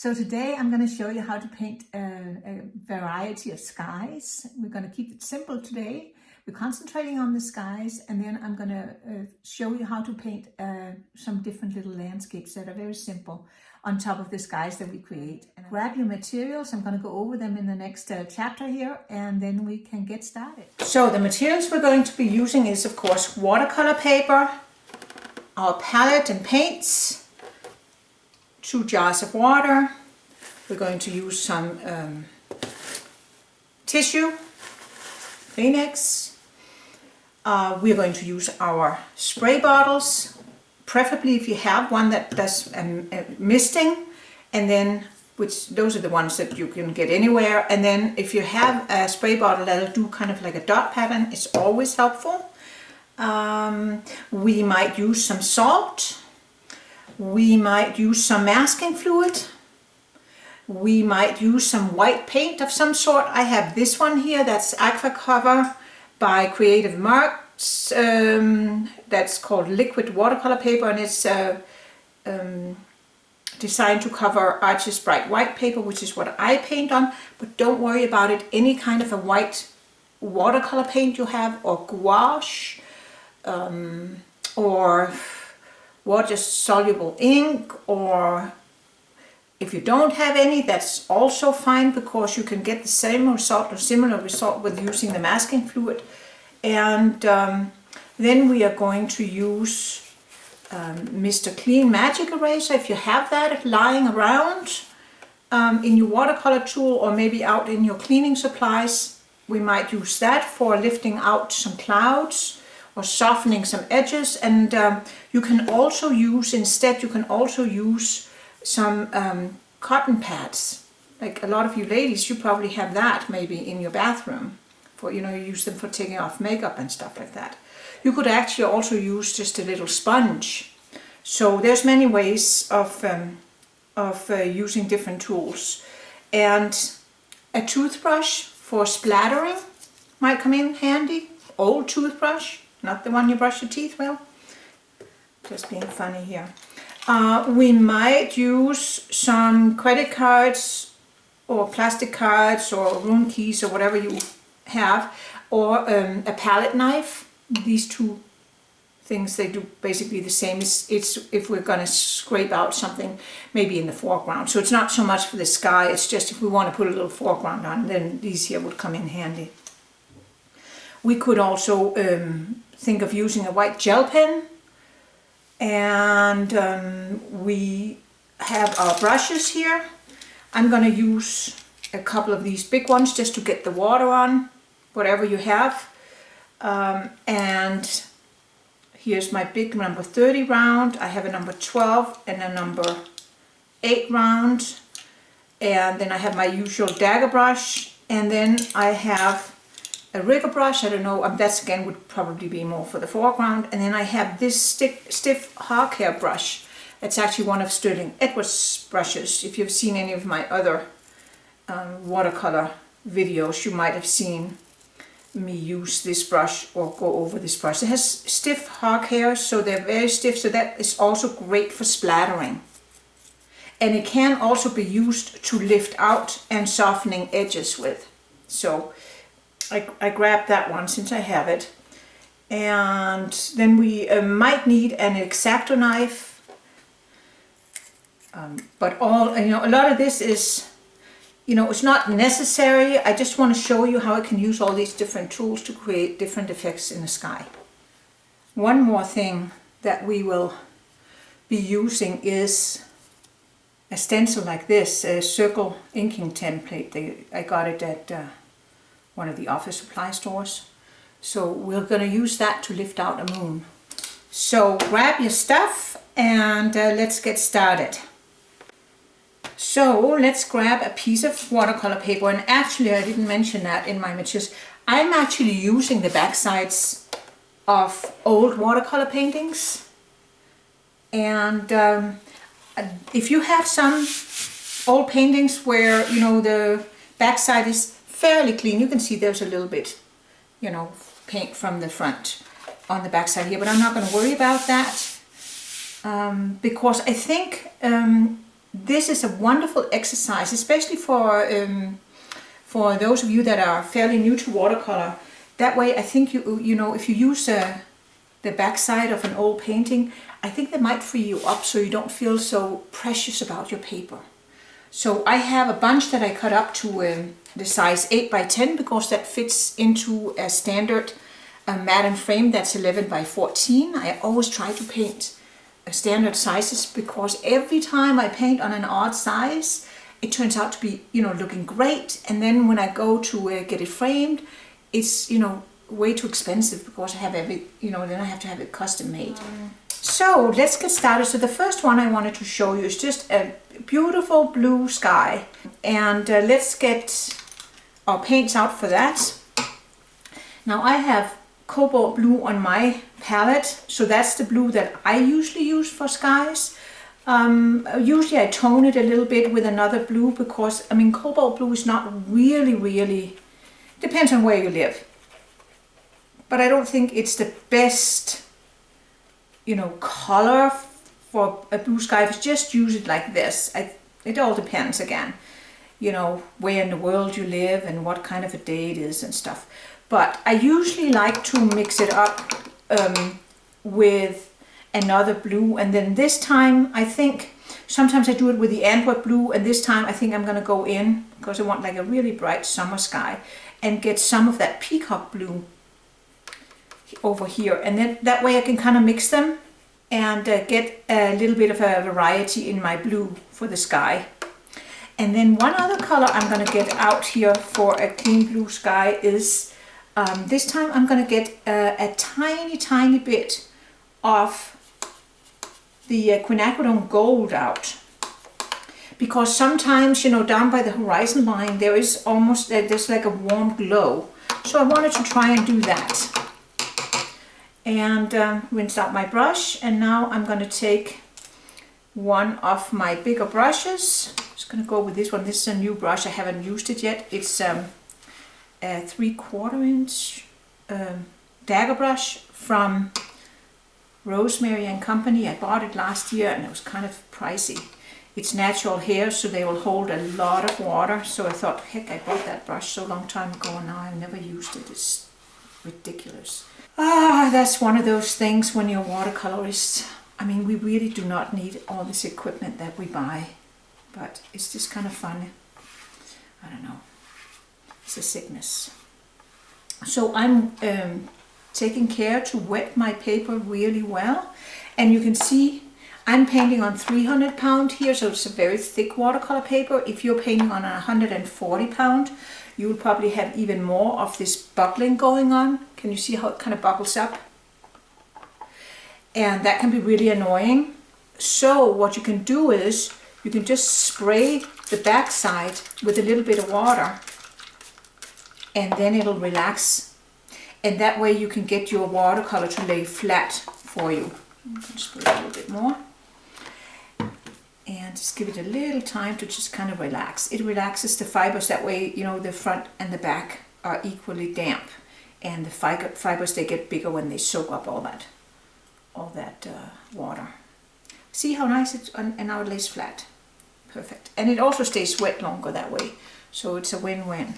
So today I'm going to show you how to paint a variety of skies. We're going to keep it simple today. We're concentrating on the skies, and then I'm going to show you how to paint some different little landscapes that are very simple on top of the skies that we create. And grab your materials. I'm going to go over them in the next chapter here, and then we can get started. So the materials we're going to be using is, of course, watercolor paper, our palette and paints, 2 jars of water. We're going to use some tissue, Kleenex. We're going to use our spray bottles, preferably if you have one that does misting, and then those are the ones that you can get anywhere. And then if you have a spray bottle that'll do kind of like a dot pattern, it's always helpful. We might use some salt. We might use some masking fluid. We might use some white paint of some sort. I have this one here, that's Aquacover by Creative Marks. That's called liquid watercolor paper, and it's designed to cover Arches bright white paper, which is what I paint on. But don't worry about it, any kind of a white watercolor paint you have, or gouache, or water soluble ink, or if you don't have any, that's also fine, because you can get the same result or similar result with using the masking fluid. And then we are going to use Mr. Clean Magic Eraser. If you have that lying around in your watercolor tool, or maybe out in your cleaning supplies, we might use that for lifting out some clouds or softening some edges. And you can also use, instead, you can also use some cotton pads. Like a lot of you ladies, you probably have that maybe in your bathroom for, you use them for taking off makeup and stuff like that. You could actually also use just a little sponge. So there's many ways of using different tools. And a toothbrush for splattering might come in handy. Old toothbrush, not the one you brush your teeth with. Just being funny here. We might use some credit cards or plastic cards or room keys or whatever you have, or a palette knife. These two things, they do basically the same. It's if we're going to scrape out something maybe in the foreground. So it's not so much for the sky, it's just if we want to put a little foreground on, then these here would come in handy. We could also think of using a white gel pen. And we have our brushes here. I'm going to use a couple of these big ones just to get the water on, whatever you have. And here's my big number 30 round. I have a number 12 and a number 8 round. And then I have my usual dagger brush. And then I have a rigger brush. I don't know, that's again would probably be more for the foreground. And then I have this stiff hog hair brush. It's actually one of Sterling Edwards' brushes. If you've seen any of my other watercolor videos, you might have seen me use this brush or go over this brush. It has stiff hog hair, so they're very stiff, so that is also great for splattering. And it can also be used to lift out and softening edges with. So I grabbed that one since I have it. And then we might need an X-Acto knife. But a lot of this is, it's not necessary. I just want to show you how I can use all these different tools to create different effects in the sky. One more thing that we will be using is a stencil like this, a circle inking template. I got it at one of the office supply stores. So we're going to use that to lift out a moon. So grab your stuff and let's get started. So let's grab a piece of watercolor paper, and actually I didn't mention that in my materials. I'm actually using the back sides of old watercolor paintings. And if you have some old paintings where the back side is fairly clean, you can see there's a little bit, paint from the front on the back side here, but I'm not going to worry about that because I think this is a wonderful exercise, especially for those of you that are fairly new to watercolor. That way, I think you know, if you use the backside of an old painting, I think that might free you up so you don't feel so precious about your paper. So I have a bunch that I cut up to the size 8 by 10 because that fits into a standard matte frame that's 11 by 14. I always try to paint standard sizes because every time I paint on an odd size, it turns out to be, you know, looking great. And then when I go to get it framed, it's, you know, way too expensive because I have then I have to have it custom made. So let's get started. So the first one I wanted to show you is just a beautiful blue sky. And let's get our paints out for that. Now I have cobalt blue on my palette, so that's the blue that I usually use for skies. Usually I tone it a little bit with another blue because, I mean, cobalt blue is not really, depends on where you live. But I don't think it's the best, you know, color for a blue sky. If you just use it like this, it all depends again, you know, where in the world you live and what kind of a day it is and stuff. But I usually like to mix it up with another blue, and then this time I think sometimes I do it with the Antwerp blue, and this time I think I'm gonna go in because I want like a really bright summer sky and get some of that peacock blue over here, and then that way I can kind of mix them and get a little bit of a variety in my blue for the sky. And then one other color I'm going to get out here for a clean blue sky is this time I'm going to get a tiny bit of the quinacridone gold out, because sometimes, you know, down by the horizon line there is almost there's like a warm glow, so I wanted to try and do that. And rinsed out my brush, and now I'm going to take one of my bigger brushes. I'm just going to go with this one. This is a new brush, I haven't used it yet. It's a 3/4 inch dagger brush from Rosemary and Company. I bought it last year and it was kind of pricey. It's natural hair, so they will hold a lot of water, so I thought, heck, I bought that brush so long time ago and now I've never used it. It's ridiculous. That's one of those things when you're a watercolorist. I mean, we really do not need all this equipment that we buy, but it's just kind of fun. I don't know. It's a sickness. So I'm taking care to wet my paper really well, and you can see I'm painting on 300 pound here, so it's a very thick watercolor paper. If you're painting on a 140 pound, you will probably have even more of this buckling going on. Can you see how it kind of buckles up? And that can be really annoying. So what you can do is you can just spray the backside with a little bit of water, and then it'll relax. And that way you can get your watercolor to lay flat for you. I'm going to spray a little bit more. And just give it a little time to just kind of relax. It relaxes the fibers, that way, you know, the front and the back are equally damp. And the fibers, they get bigger when they soak up all that water. See how nice it's, and now it lays flat. Perfect. And it also stays wet longer that way. So it's a win-win.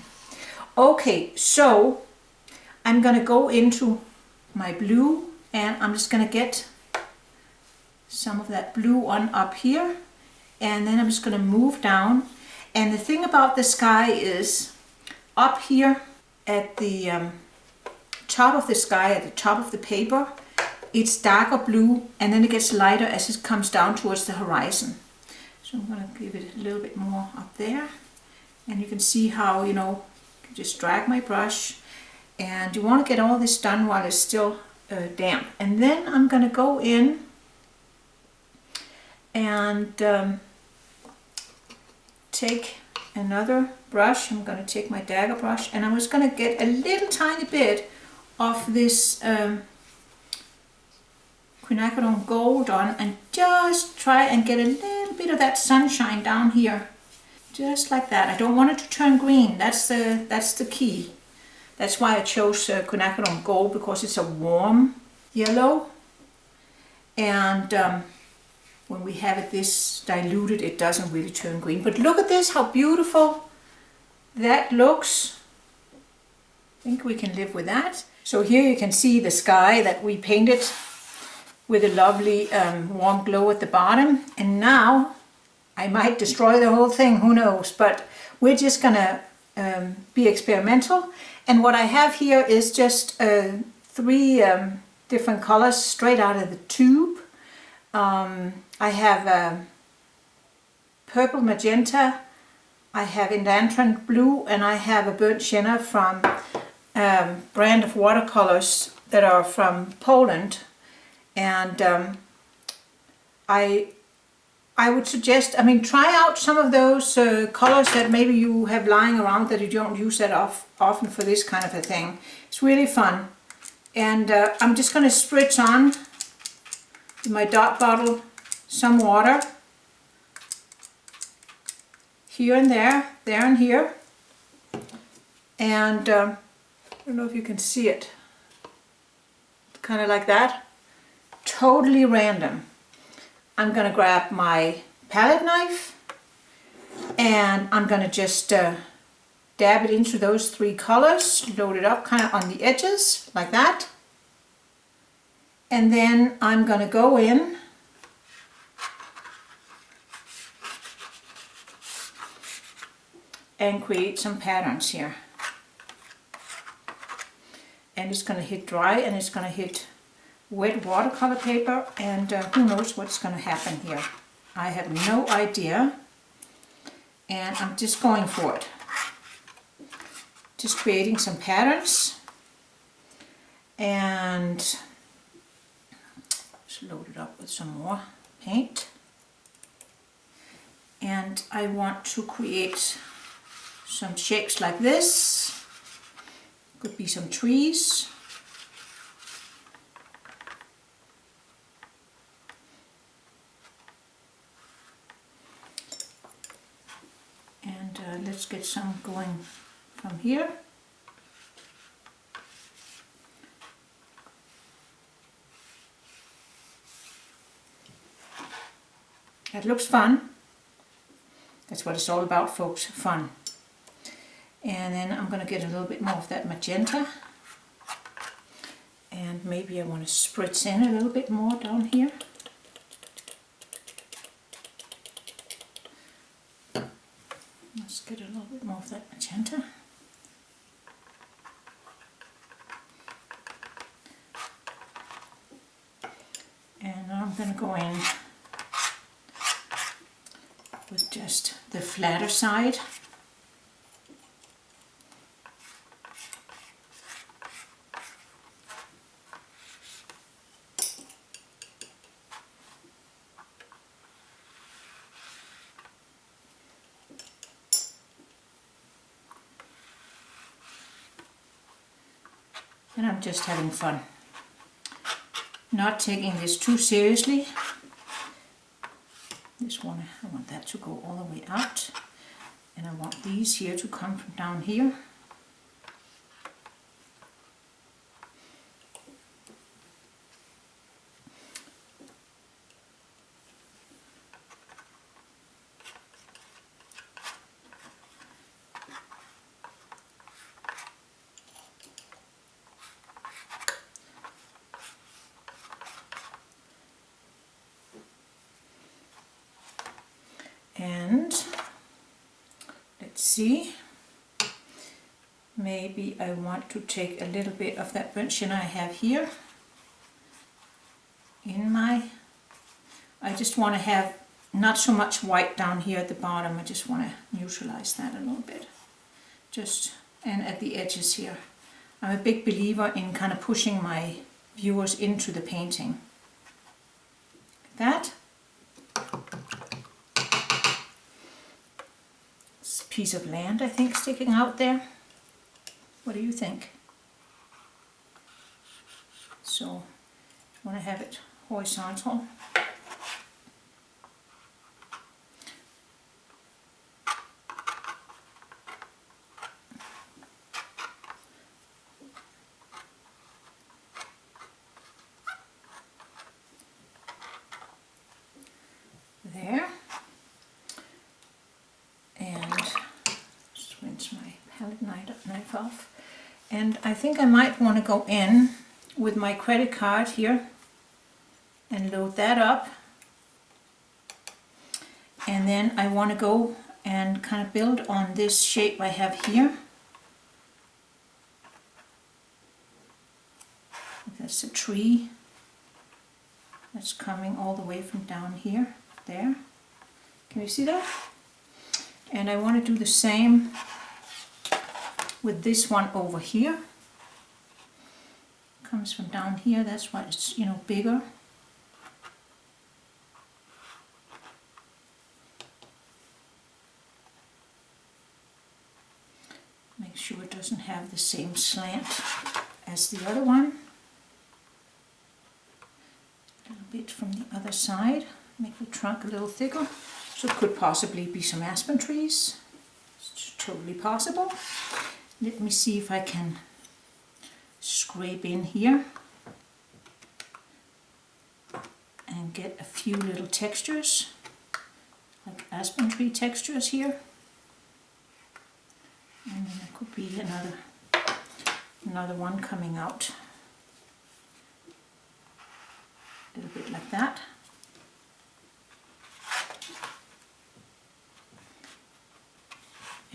Okay, so I'm going to go into my blue, and I'm just going to get some of that blue on up here. And then I'm just going to move down. And the thing about the sky is, up here at the top of the sky, at the top of the paper, it's darker blue, and then it gets lighter as it comes down towards the horizon. So I'm going to give it a little bit more up there. And you can see how, you know, I can just drag my brush. And you want to get all this done while it's still damp. And then I'm going to go in and take another brush. I'm going to take my dagger brush, and I'm just going to get a little tiny bit of this quinacridone gold on, and just try and get a little bit of that sunshine down here, just like that. I don't want it to turn green. That's the key. That's why I chose quinacridone gold, because it's a warm yellow, and when we have it this diluted, it doesn't really turn green. But look at this, how beautiful that looks. I think we can live with that. So here you can see the sky that we painted with a lovely warm glow at the bottom. And now I might destroy the whole thing, who knows, but we're just gonna be experimental. And what I have here is just 3 different colors straight out of the tube. I have purple magenta, I have indanthrone blue, and I have a burnt sienna from brand of watercolors that are from Poland. And I would suggest, try out some of those colors that maybe you have lying around that you don't use that often for this kind of a thing. It's really fun. And I'm just going to spritz on in my dot bottle some water. Here and there and here. And I don't know if you can see it. Kind of like that. Totally random. I'm going to grab my palette knife and I'm going to just dab it into those 3 colors, load it up kind of on the edges like that. And then I'm going to go in and create some patterns here. And it's going to hit dry and it's going to hit wet watercolor paper, and who knows what's going to happen here. I have no idea, and I'm just going for it. Just creating some patterns, and just load it up with some more paint. And I want to create some shapes like this. Could be some trees. Let's get some going from here. That looks fun. That's what it's all about, folks, fun. And then I'm going to get a little bit more of that magenta. And maybe I want to spritz in a little bit more down here. Let's get a little bit more of that magenta. And I'm going to go in with just the flatter side. And I'm just having fun. Not taking this too seriously. I want that to go all the way out. And I want these here to come from down here. And let's see, maybe I want to take a little bit of that burnt sienna I have here in my, I just want to have not so much white down here at the bottom. I just want to neutralize that a little bit, just, and at the edges here. I'm a big believer in kind of pushing my viewers into the painting. That. Piece of land, I think, sticking out there. What do you think? So, I want to have it horizontal. And I think I might want to go in with my credit card here and load that up. And then I want to go and kind of build on this shape I have here. That's a tree that's coming all the way from down here, there. Can you see that? And I want to do the same with this one over here. Comes from down here, that's why it's, you know, bigger. Make sure it doesn't have the same slant as the other one. A little bit from the other side, make the trunk a little thicker. So it could possibly be some aspen trees. It's totally possible. Let me see if I can scrape in here and get a few little textures, like aspen tree textures here. And then there could be another one coming out. A little bit like that.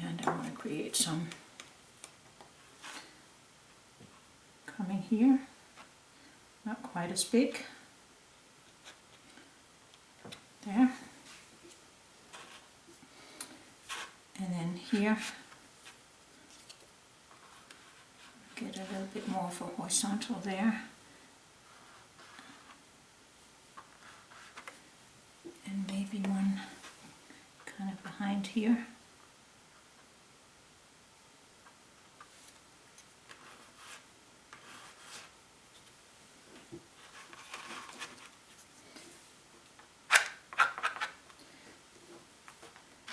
And I want to create some coming here, not quite as big. There. And then here, get a little bit more of a horizontal there. And maybe one kind of behind here.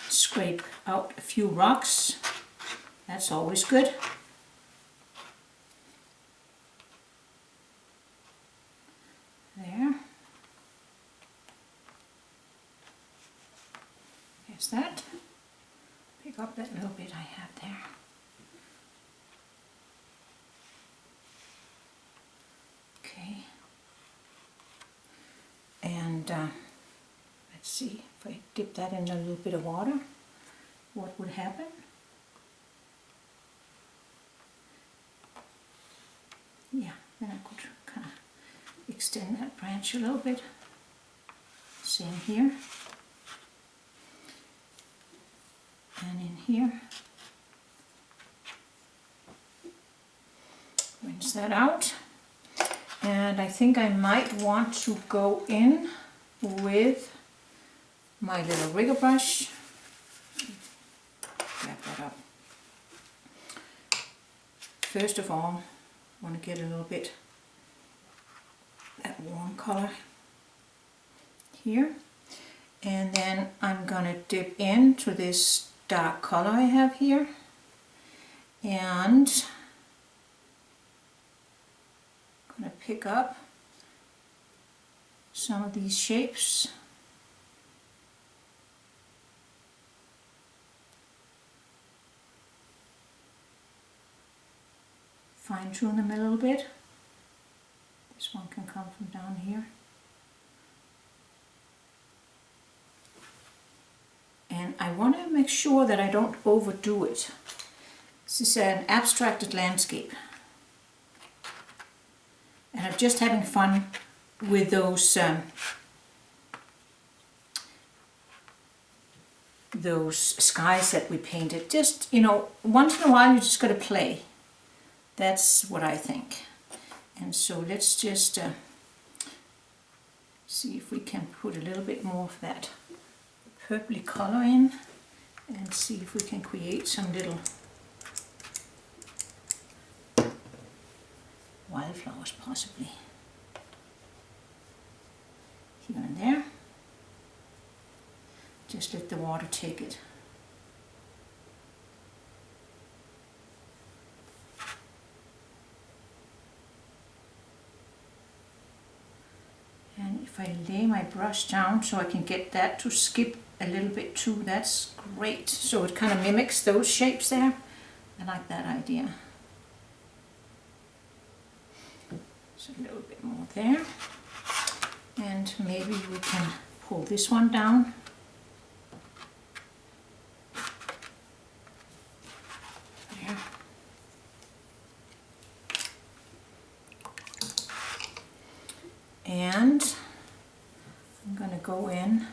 Scrape out a few rocks, that's always good. There. There's that. Pick up that little bit I have there. Okay. And let's see if I dip that in a little bit of water, what would happen? Yeah, then I could kind of extend that branch a little bit. Same here. And in here. Rinse that out. And I think I might want to go in with my little rigger brush. Grab that up. First of all, I want to get a little bit that warm color here. And then I'm going to dip into this dark color I have here. And I'm going to pick up some of these shapes. Fine tune them a little bit. This one can come from down here. And I want to make sure that I don't overdo it. This is an abstracted landscape. And I'm just having fun with those skies that we painted. Just, you know, once in a while you just got to play. That's what I think. And so let's just see if we can put a little bit more of that purpley color in and see if we can create some little wildflowers possibly. Here and there. Just let the water take it. And if I lay my brush down so I can get that to skip a little bit too, that's great. So it kind of mimics those shapes there. I like that idea. Just a little bit more there. And maybe we can pull this one down. There. And I'm going to go in,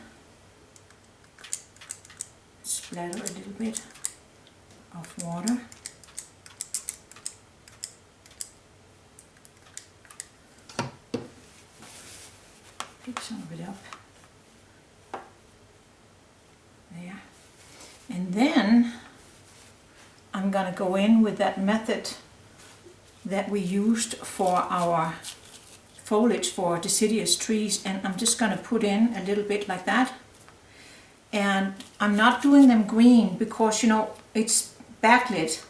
splatter a little bit of water. Pick some of it up. There. And then I'm going to go in with that method that we used for our foliage for deciduous trees, and I'm just going to put in a little bit like that. And I'm not doing them green because, you know, it's backlit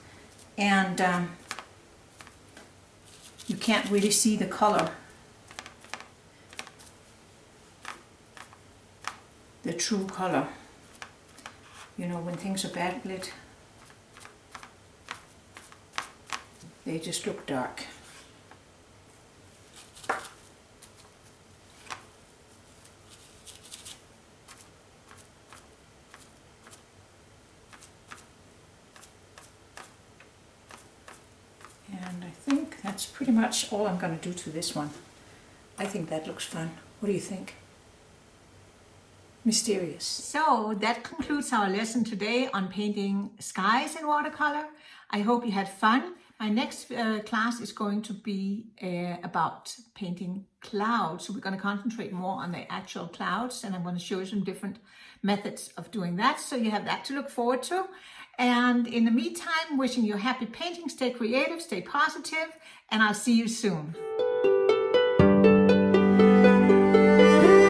and you can't really see the color, the true color. You know, when things are backlit, they just look dark. And I think that's pretty much all I'm going to do to this one. I think that looks fun. What do you think? Mysterious. So that concludes our lesson today on painting skies in watercolor. I hope you had fun. My next class is going to be about painting clouds. So we're going to concentrate more on the actual clouds, and I'm going to show you some different methods of doing that. So you have that to look forward to. And in the meantime, wishing you happy painting, stay creative, stay positive, and I'll see you soon.